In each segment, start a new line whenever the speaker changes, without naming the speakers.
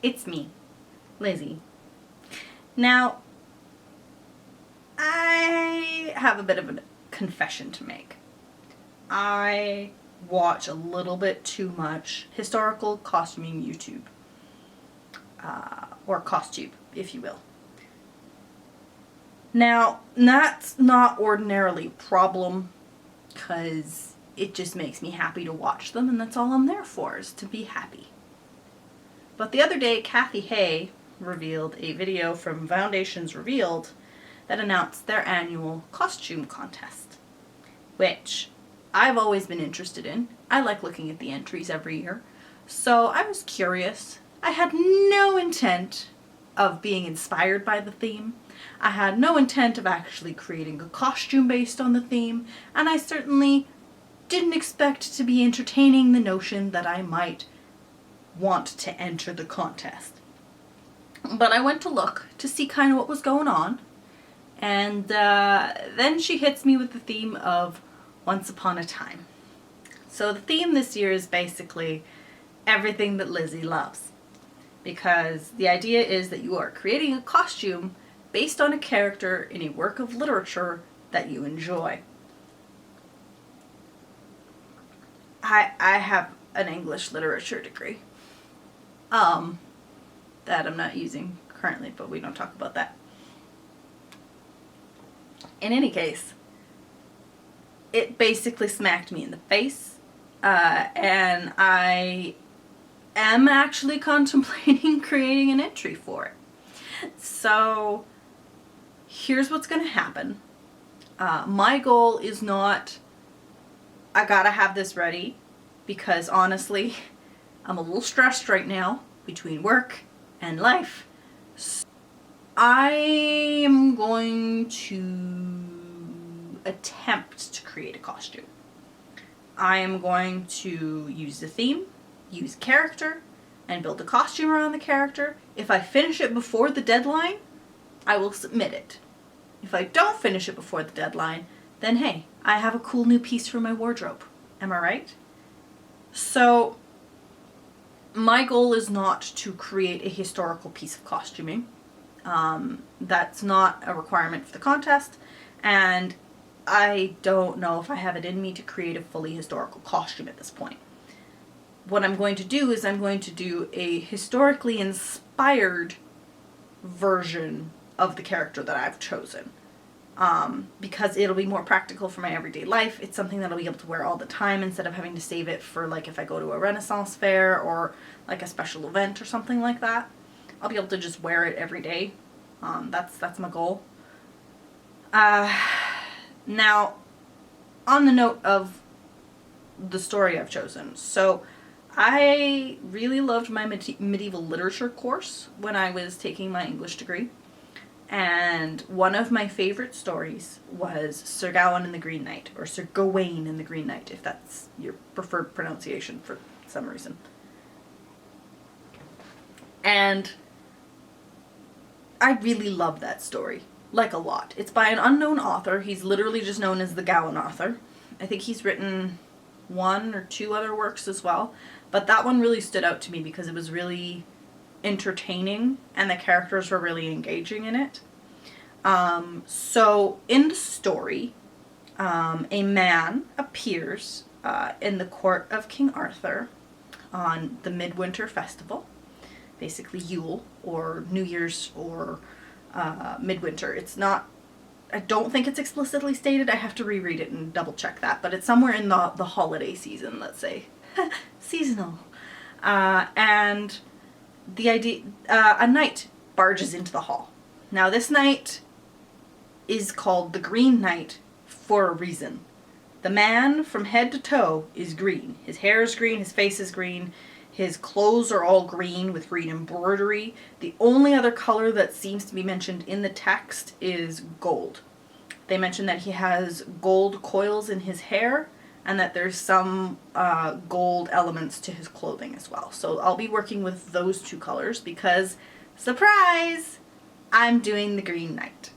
It's me, Lizzie. Now, I have a bit of a confession to make. I watch a little bit too much historical costuming YouTube. Or CostTube, if you will. Now, that's not ordinarily a problem, because it just makes me happy to watch them, and that's all I'm there for, is to be happy. But the other day, Kathy Hay revealed a video from Foundations Revealed that announced their annual costume contest, which I've always been interested in. I like looking at the entries every year, so I was curious. I had no intent of being inspired by the theme. I had no intent of actually creating a costume based on the theme, and I certainly didn't expect to be entertaining the notion that I might want to enter the contest. But I went to look to see kind of what was going on, and then she hits me with the theme of Once Upon a Time. So the theme this year is basically everything that Lizzie loves, because the idea is that you are creating a costume based on a character in a work of literature that you enjoy. I have an English literature degree that I'm not using currently, but we don't talk about that. In any case, it basically smacked me in the face, and I am actually contemplating creating an entry for it. So here's what's going to happen. My goal is not, I gotta have this ready, because honestly, I'm a little stressed right now between work and life. So I am going to attempt to create a costume. I am going to use the theme, use character, and build a costume around the character. If I finish it before the deadline, I will submit it. If I don't finish it before the deadline, then hey, I have a cool new piece for my wardrobe. Am I right? So, my goal is not to create a historical piece of costuming. That's not a requirement for the contest, and I don't know if I have it in me to create a fully historical costume at this point. What I'm going to do is I'm going to do a historically inspired version of the character that I've chosen. Because it'll be more practical for my everyday life. It's something that I'll be able to wear all the time instead of having to save it for, like, if I go to a Renaissance fair or like a special event or something like that. I'll be able to just wear it every day. That's my goal. Now, on the note of the story I've chosen, so I really loved my medieval literature course when I was taking my English degree. And one of my favorite stories was Sir Gawain and the Green Knight, or Sir Gawain and the Green Knight, if that's your preferred pronunciation for some reason. And I really love that story, like a lot. It's by an unknown author. He's literally just known as the Gawain author. I think he's written 1 or 2 other works as well, but that one really stood out to me because it was really entertaining and the characters were really engaging in it. So in the story, a man appears in the court of King Arthur on the Midwinter Festival, basically Yule or New Year's or Midwinter. It's not, I don't think it's explicitly stated. I have to reread it and double check that, but it's somewhere in the holiday season, let's say. Seasonal. And the idea, a knight barges into the hall. Now this knight is called the Green Knight for a reason. The man from head to toe is green. His hair is green, his face is green, his clothes are all green with green embroidery. The only other color that seems to be mentioned in the text is gold. They mention that he has gold coils in his hair and that there's some gold elements to his clothing as well. So I'll be working with those 2 colors because, surprise, I'm doing the Green Knight.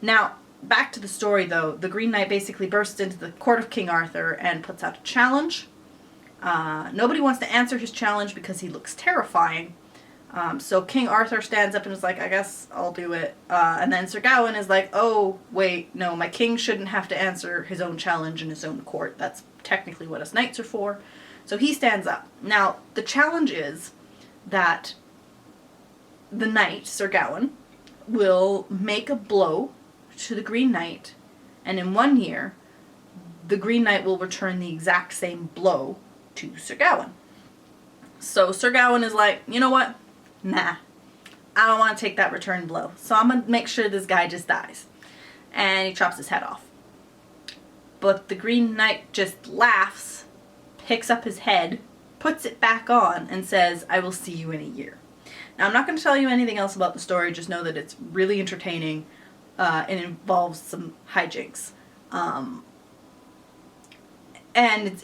Now, back to the story though. The Green Knight basically bursts into the court of King Arthur and puts out a challenge. Nobody wants to answer his challenge because he looks terrifying. So King Arthur stands up and is like, I guess I'll do it. And then Sir Gawain is like, oh, wait, no, my king shouldn't have to answer his own challenge in his own court. That's technically what us knights are for. So he stands up. Now, the challenge is that the knight, Sir Gawain, will make a blow to the Green Knight, and in 1 year, the Green Knight will return the exact same blow to Sir Gawain. So Sir Gawain is like, you know what? Nah, I don't want to take that return blow. So I'm going to make sure this guy just dies. And he chops his head off. But the Green Knight just laughs, picks up his head, puts it back on, and says, I will see you in a year. Now, I'm not going to tell you anything else about the story. Just know that it's really entertaining. And involves some hijinks. And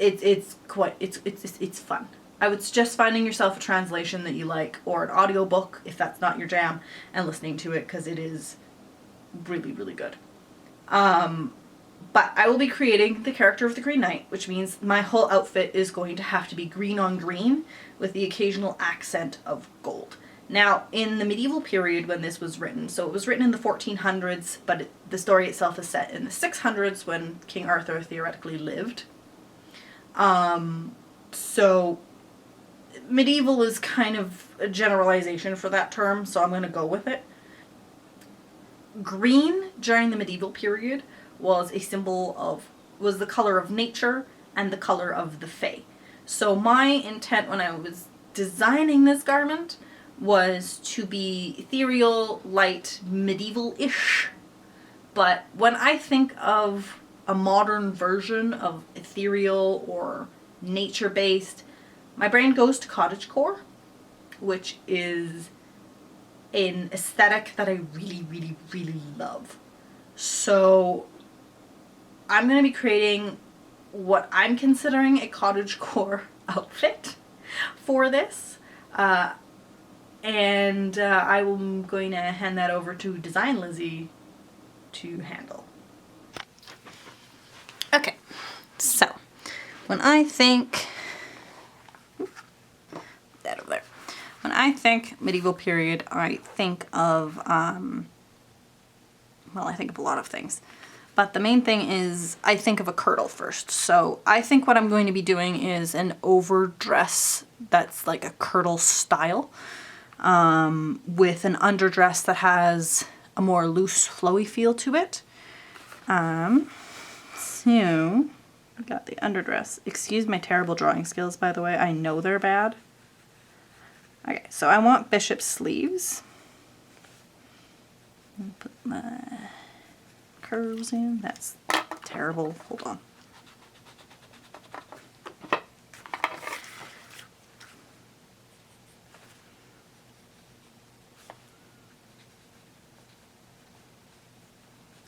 it's fun. I would suggest finding yourself a translation that you like, or an audiobook if that's not your jam, and listening to it, because it is really, really good. But I will be creating the character of the Green Knight, which means my whole outfit is going to have to be green on green with the occasional accent of gold. Now, in the medieval period when this was written, so it was written in the 1400s, but the story itself is set in the 600s when King Arthur theoretically lived. So medieval is kind of a generalization for that term, so I'm going to go with it. Green during the medieval period was was the color of nature and the color of the fae. So my intent when I was designing this garment was to be ethereal, light, medieval-ish. But when I think of a modern version of ethereal or nature-based, my brain goes to cottagecore, which is an aesthetic that I really, really, really love. So I'm going to be creating what I'm considering a cottagecore outfit for this. And I'm going to hand that over to Design Lizzie to handle. Okay, so when I think that over there, when I think medieval period, I think of I think of a lot of things, but the main thing is I think of a kirtle first. So I think what I'm going to be doing is an overdress that's like a kirtle style, with an underdress that has a more loose, flowy feel to it. So I got the underdress. Excuse my terrible drawing skills, by the way. I know they're bad. Okay, so I want bishop sleeves. Put my curves in. That's terrible. Hold on.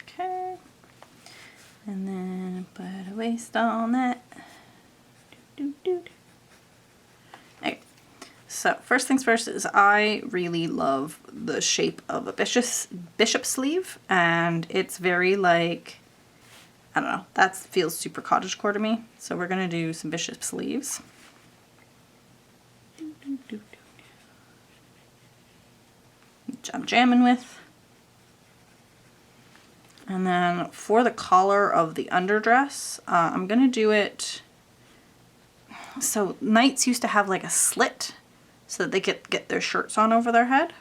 Okay. And then put a waist on that. Okay. So first things first is I really love the shape of a bishop sleeve, and it's very like, I don't know, that feels super cottagecore to me. So we're gonna do some bishop sleeves. Which I'm jamming with. And then for the collar of the underdress, I'm gonna do it, so knights used to have like a slit so that they could get their shirts on over their head.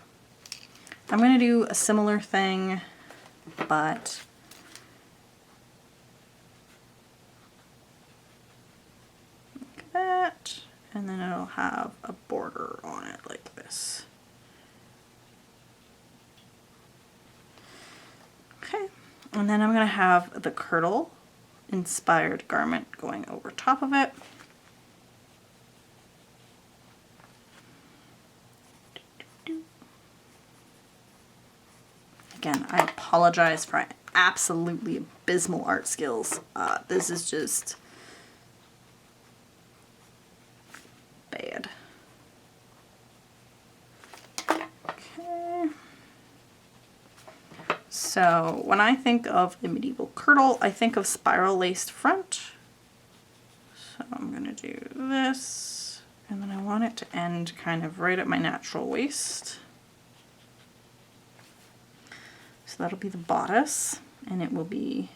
I'm gonna do a similar thing, but like that, and then it'll have a border on it like this. Okay. And then I'm going to have the kirtle inspired garment going over top of it. Again, I apologize for absolutely abysmal art skills. This is just bad. Okay. So when I think of a medieval kirtle, I think of spiral laced front. So I'm going to do this And then I want it to end kind of right at my natural waist. So that'll be the bodice, and it will be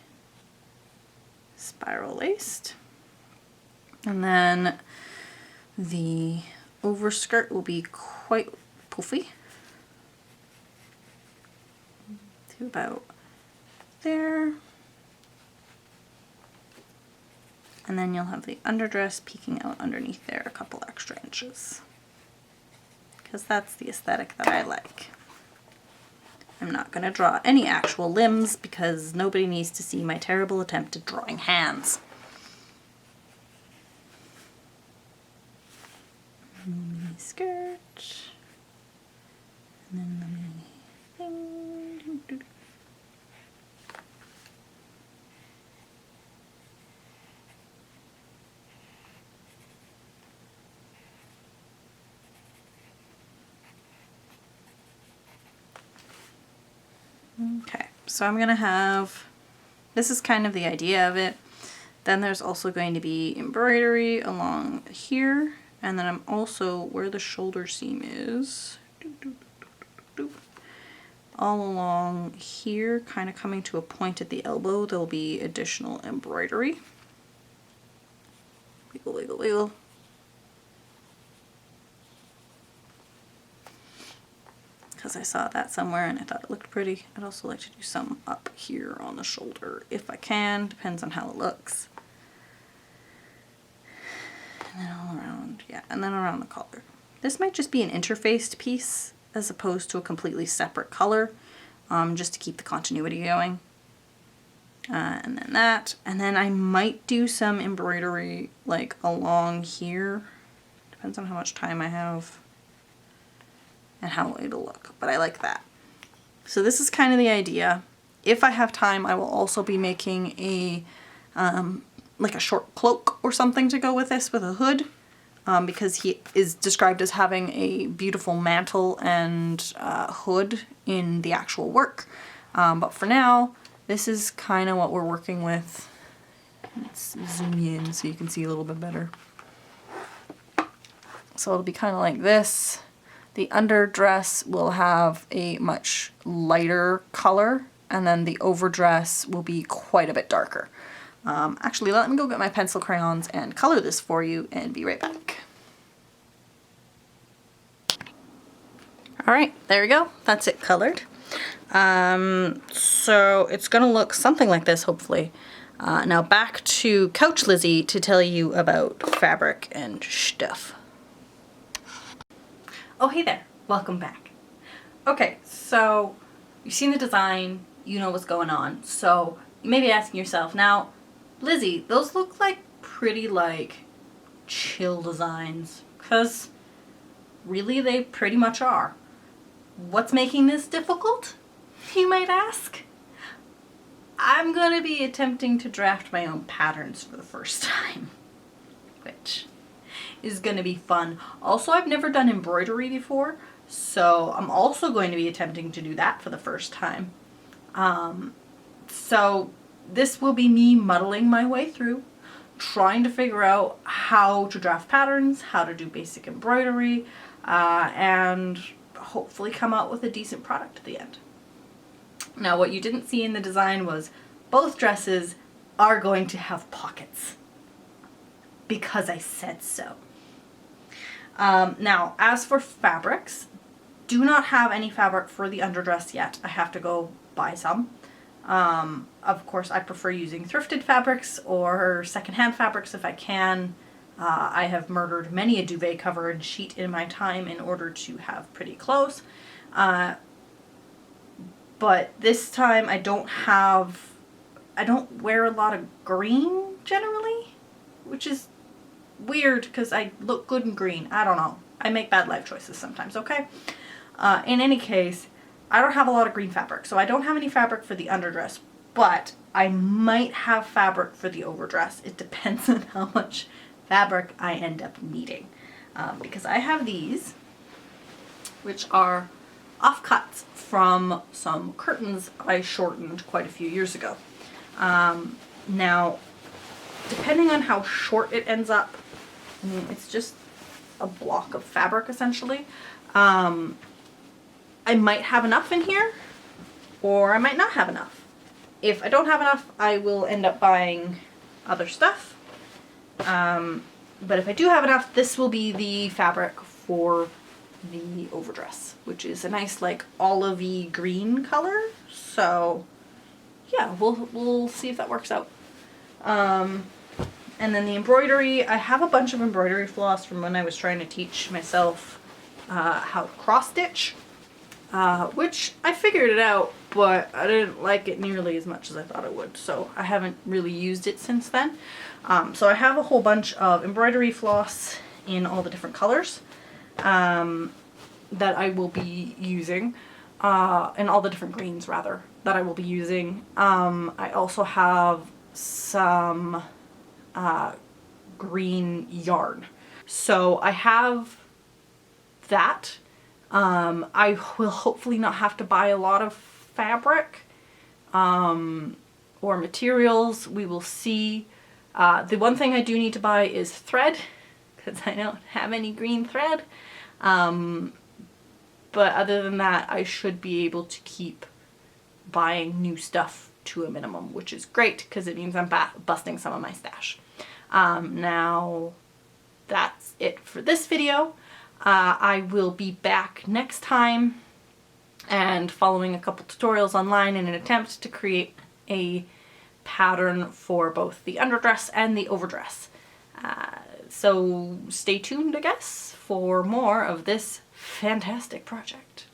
spiral laced. And then the overskirt will be quite poofy to about there. And then you'll have the underdress peeking out underneath there a couple extra inches, because that's the aesthetic that I like. I'm not going to draw any actual limbs because nobody needs to see my terrible attempt at drawing hands. Mini skirt, and then the mini thing. Okay, so I'm gonna have, this is kind of the idea of it. Then there's also going to be embroidery along here, and then I'm also, where the shoulder seam is, all along here, kind of coming to a point at the elbow, there'll be additional embroidery. Wiggle, wiggle, wiggle. Because I saw that somewhere and I thought it looked pretty. I'd also like to do some up here on the shoulder if I can, depends on how it looks. And then all around, yeah, and then around the collar. This might just be an interfaced piece as opposed to a completely separate color, just to keep the continuity going. And then that, and then I might do some embroidery like along here. Depends on how much time I have and how it'll look, but I like that. So this is kind of the idea. If I have time, I will also be making a like a short cloak or something to go with this with a hood, because he is described as having a beautiful mantle and hood in the actual work. But for now, this is kind of what we're working with. Let's zoom in so you can see a little bit better. So it'll be kind of like this. The underdress will have a much lighter color, and then the overdress will be quite a bit darker. Actually, let me go get my pencil crayons and color this for you and be right back. All right, there we go. That's it colored. So it's gonna look something like this, hopefully. Now back to Couch Lizzie to tell you about fabric and stuff. Oh, hey there. Welcome back. Okay, so you've seen the design, you know what's going on. So you may be asking yourself, now, Lizzie, those look like pretty like chill designs, because really they pretty much are. What's making this difficult, you might ask? I'm gonna be attempting to draft my own patterns for the first time, which is going to be fun. Also, I've never done embroidery before, so I'm also going to be attempting to do that for the first time. So this will be me muddling my way through, trying to figure out how to draft patterns, how to do basic embroidery, and hopefully come out with a decent product at the end. Now, what you didn't see in the design was both dresses are going to have pockets, because I said so. Now, as for fabrics, do not have any fabric for the underdress yet. I have to go buy some. Of course, I prefer using thrifted fabrics or secondhand fabrics if I can. I have murdered many a duvet cover and sheet in my time in order to have pretty clothes. But this time I don't wear a lot of green generally, which is weird because I look good in green. I don't know. I make bad life choices sometimes, okay? In any case, I don't have a lot of green fabric, so I don't have any fabric for the underdress, but I might have fabric for the overdress. It depends on how much fabric I end up needing. Because I have these, which are offcuts from some curtains I shortened quite a few years ago. Now, depending on how short it ends up, it's just a block of fabric essentially. I might have enough in here, or I might not have enough. If I don't have enough, I will end up buying other stuff. But if I do have enough, this will be the fabric for the overdress, which is a nice like olivey green color. So yeah, we'll see if that works out. And then the embroidery, I have a bunch of embroidery floss from when I was trying to teach myself how to cross stitch, which I figured it out, but I didn't like it nearly as much as I thought I would, so I haven't really used it since then. So I have a whole bunch of embroidery floss in all the different colors that I will be using, in all the different greens rather, that I will be using. I also have some green yarn. So I have that. I will hopefully not have to buy a lot of fabric or materials. We will see. The one thing I do need to buy is thread, because I don't have any green thread. But other than that, I should be able to keep buying new stuff to a minimum, which is great because it means I'm busting some of my stash. Now that's it for this video. I will be back next time and following a couple tutorials online in an attempt to create a pattern for both the underdress and the overdress. So stay tuned, I guess, for more of this fantastic project.